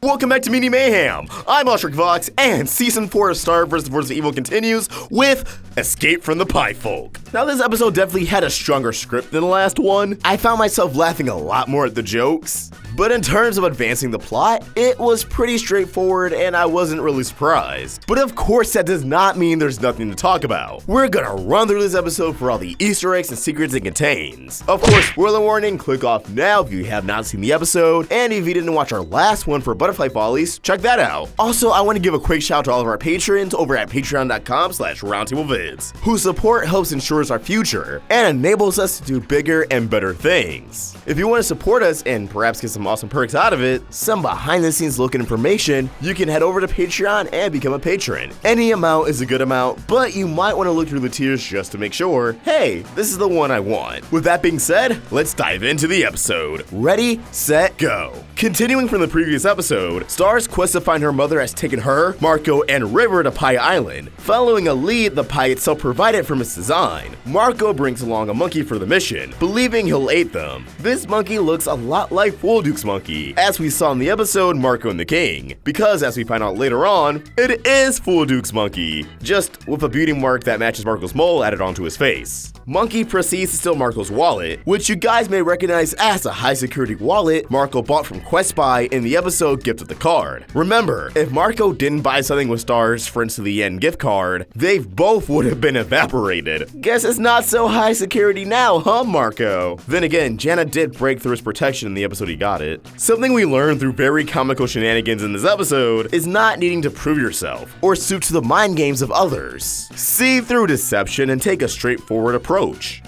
Welcome back to Mini Mayhem. I'm Oshrik Vox, and Season 4 of Star vs. Evil continues with Escape from the Pie Folk. Now, this episode definitely had a stronger script than the last one. I found myself laughing a lot more at the jokes, but in terms of advancing the plot, it was pretty straightforward and I wasn't really surprised. But of course, that does not mean there's nothing to talk about. We're gonna run through this episode for all the Easter eggs and secrets it contains. Of course, spoiler warning, click off now if you have not seen the episode, and if you didn't watch our last one for Butterfly Follies, check that out. Also, I want to give a quick shout out to all of our patrons over at patreon.com/roundtablevids, whose support helps ensures our future and enables us to do bigger and better things. If you want to support us and perhaps get some awesome perks out of it, some behind the scenes look at information, you can head over to Patreon and become a patron. Any amount is a good amount, but you might want to look through the tiers just to make sure, hey, this is the one I want. With that being said, let's dive into the episode. Ready, set, go. Continuing from the previous episode, Star's quest to find her mother has taken her, Marco, and River to Pie Island. Following a lead the pie itself provided from its design, Marco brings along a monkey for the mission, believing he'll aid them. This monkey looks a lot like Full Duke's monkey, as we saw in the episode Marco and the King, because as we find out later on, it is Full Duke's monkey, just with a beauty mark that matches Marco's mole added onto his face. Monkey proceeds to steal Marco's wallet, which you guys may recognize as a high-security wallet Marco bought from Quest Buy in the episode Gift of the Card. Remember, if Marco didn't buy something with Star's Friends to the End gift card, they both would have been evaporated. Guess it's not so high security now, huh, Marco? Then again, Janet did break through his protection in the episode he got it. Something we learned through very comical shenanigans in this episode is not needing to prove yourself or suit to the mind games of others. See through deception and take a straightforward approach.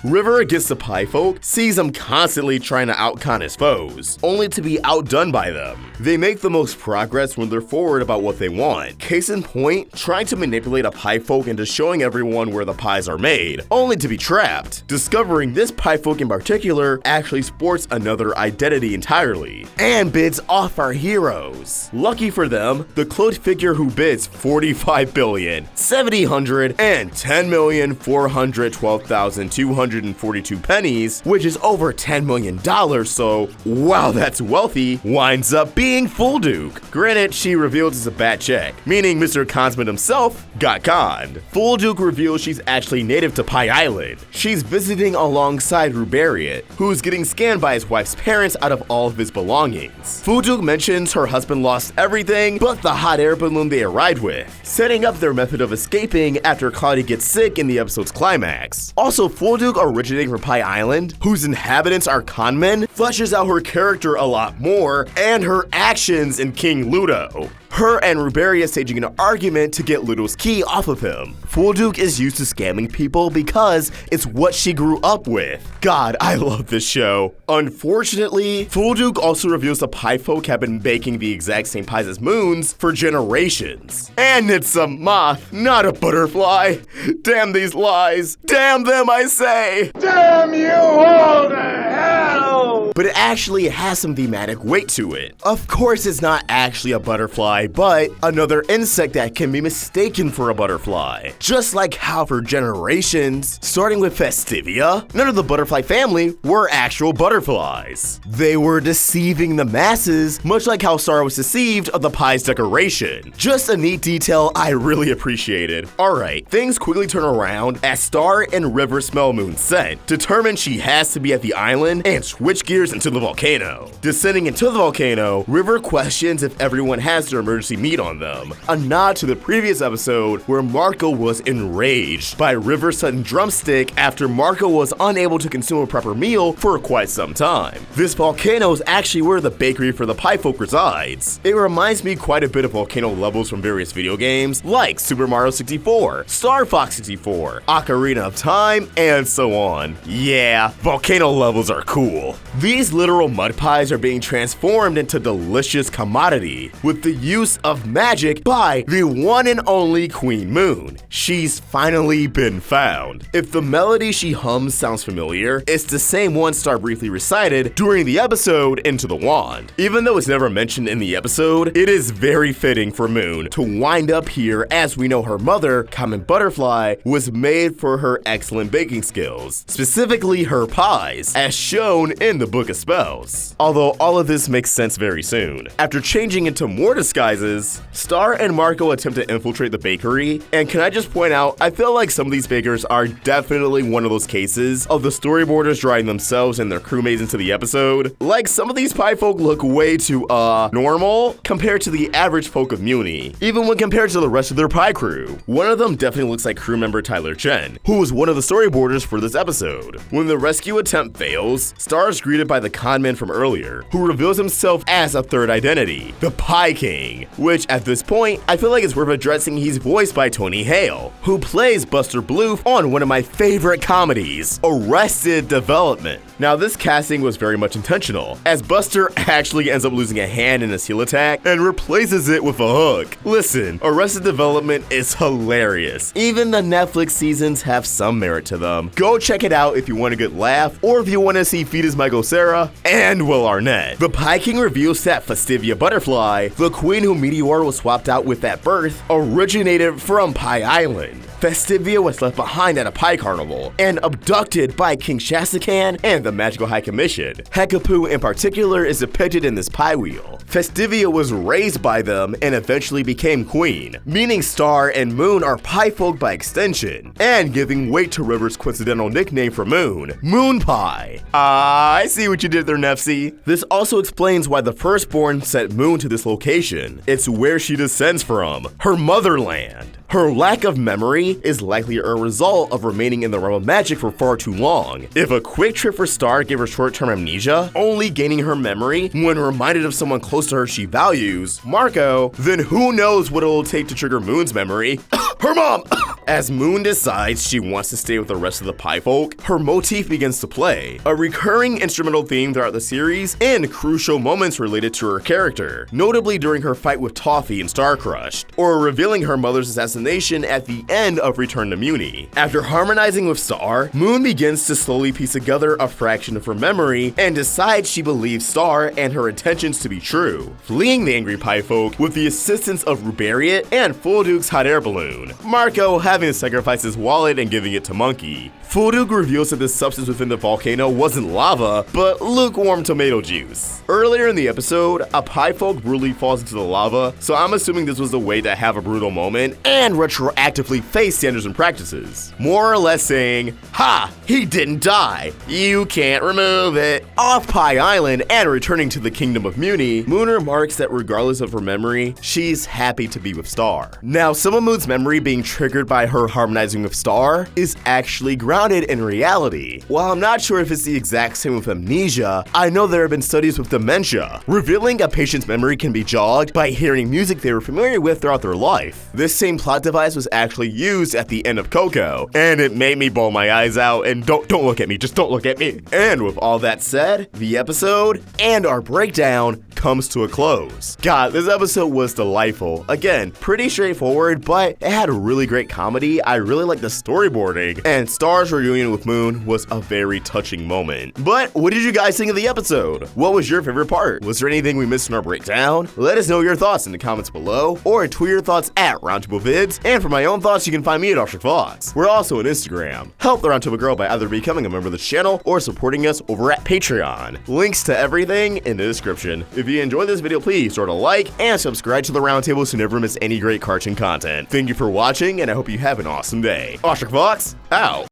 River against the Pie Folk sees him constantly trying to outcon his foes, only to be outdone by them. They make the most progress when they're forward about what they want. Case in point, trying to manipulate a Pie Folk into showing everyone where the pies are made, only to be trapped. Discovering this Pie Folk in particular actually sports another identity entirely, and bids off our heroes. Lucky for them, the cloaked figure who bids 45 billion, 7,000, and 10,412,242 pennies, which is over $10 million, so wow, that's wealthy, winds up being Full Duke. Granted, she reveals it's a bad check, meaning Mr. Consman himself got conned. Full Duke reveals she's actually native to Pie Island. She's visiting alongside Rubariot, who's getting scanned by his wife's parents out of all of his belongings. Full Duke mentions her husband lost everything but the hot air balloon they arrived with, setting up their method of escaping after Claudia gets sick in the episode's climax. Also, Full Duke, originating from Pie Island, whose inhabitants are conmen, fleshes out her character a lot more and her actions in King Ludo. Her and Ruberia staging an argument to get Ludo's key off of him. Full Duke is used to scamming people because it's what she grew up with. God, I love this show. Unfortunately, Full Duke also reveals the Pie Folk have been baking the exact same pies as Moons for generations. And it's a moth, not a butterfly. Damn these lies. Damn them, I say. Damn you all to hell! But it actually has some thematic weight to it. Of course, it's not actually a butterfly, but another insect that can be mistaken for a butterfly. Just like how for generations, starting with Festivia, none of the butterfly family were actual butterflies. They were deceiving the masses, much like how Star was deceived of the pie's decoration. Just a neat detail I really appreciated. Alright, things quickly turn around as Star and River smell Moon's scent, determine she has to be at the island, and switch gears into the volcano. Descending into the volcano, River questions if everyone has their emergency meat on them, a nod to the previous episode where Marco was enraged by River's sudden drumstick after Marco was unable to consume a proper meal for quite some time. This volcano is actually where the bakery for the Pie Folk resides. It reminds me quite a bit of volcano levels from various video games like Super Mario 64, Star Fox 64, Ocarina of Time, and so on. Yeah, volcano levels are cool. These literal mud pies are being transformed into delicious commodity with the use of magic by the one and only Queen Moon. She's finally been found. If the melody she hums sounds familiar, it's the same one Star briefly recited during the episode Into the Wand. Even though it's never mentioned in the episode, it is very fitting for Moon to wind up here, as we know her mother, Comet Butterfly, was made for her excellent baking skills, specifically her pies, as shown in the book book of spells. Although all of this makes sense very soon. After changing into more disguises, Star and Marco attempt to infiltrate the bakery, and can I just point out, I feel like some of these bakers are definitely one of those cases of the storyboarders drawing themselves and their crewmates into the episode. Like, some of these pie folk look way too, normal compared to the average folk of Muni, even when compared to the rest of their pie crew. One of them definitely looks like crew member Tyler Chen, who was one of the storyboarders for this episode. When the rescue attempt fails, Star is greeted by the conman from earlier, who reveals himself as a third identity, the Pie King, which at this point, I feel like it's worth addressing he's voiced by Tony Hale, who plays Buster Bluth on one of my favorite comedies, Arrested Development. Now, this casting was very much intentional, as Buster actually ends up losing a hand in his heel attack and replaces it with a hook. Listen, Arrested Development is hilarious. Even the Netflix seasons have some merit to them. Go check it out if you want a good laugh, or if you want to see Fetus Michael Cera and Will Arnett. The Pie King reveals that Festivia Butterfly, the queen who Meteor was swapped out with at birth, originated from Pie Island. Festivia was left behind at a pie carnival and abducted by King Shastakan and the Magical High Commission. Hekapoo in particular is depicted in this pie wheel. Festivia was raised by them and eventually became queen, meaning Star and Moon are pie folk by extension, and giving weight to River's coincidental nickname for Moon, Moon Pie. I see what you did there, Nefsy. This also explains why the firstborn sent Moon to this location. It's where she descends from, her motherland. Her lack of memory is likely a result of remaining in the realm of magic for far too long. If a quick trip for Star gave her short-term amnesia, only gaining her memory when reminded of someone close to her she values, Marco, then who knows what it'll take to trigger Moon's memory. Her mom! As Moon decides she wants to stay with the rest of the pie folk, her motif begins to play, a recurring instrumental theme throughout the series and crucial moments related to her character, notably during her fight with Toffee and Star Crushed, or revealing her mother's assassination at the end of Return to Muni. After harmonizing with Star, Moon begins to slowly piece together a fraction of her memory and decides she believes Star and her intentions to be true, fleeing the angry pie folk with the assistance of Rubariot and Full Duke's hot air balloon, Marco having to sacrifice his wallet and giving it to Monkey. Full Duke reveals that the substance within the volcano wasn't lava, but lukewarm tomato juice. Earlier in the episode, a pie folk brutally falls into the lava, so I'm assuming this was a way to have a brutal moment and retroactively face standards and practices. More or less saying, ha, he didn't die. You can't remove it. Off Pie Island and returning to the Kingdom of Muni, Moon remarks that regardless of her memory, she's happy to be with Star. Now, some of Moon's memory being triggered by her harmonizing with Star is actually grounded in reality. While I'm not sure if it's the exact same with amnesia, I know there have been studies with dementia, revealing a patient's memory can be jogged by hearing music they were familiar with throughout their life. This same plot device was actually used at the end of Coco, and it made me bawl my eyes out, and don't look at me, just don't look at me. And with all that said, the episode and our breakdown comes to a close. God, this episode was delightful. Again, pretty straightforward, but it had a really great comedy. I really liked the storyboarding, and Star's reunion with Moon was a very touching moment. But what did you guys think of the episode? What was your favorite part? Was there anything we missed in our breakdown? Let us know your thoughts in the comments below, or tweet your thoughts at Roundtable Vids. And for my own thoughts, you can find me at Fox. We're also on Instagram. Help the Roundtable grow by either becoming a member of the channel or supporting us over at Patreon. Links to everything in the description. If you enjoyed this video, please throw it a like and subscribe to the Roundtable so you never miss any great cartoon content. Thank you for watching, and I hope you have an awesome day. Fox, out.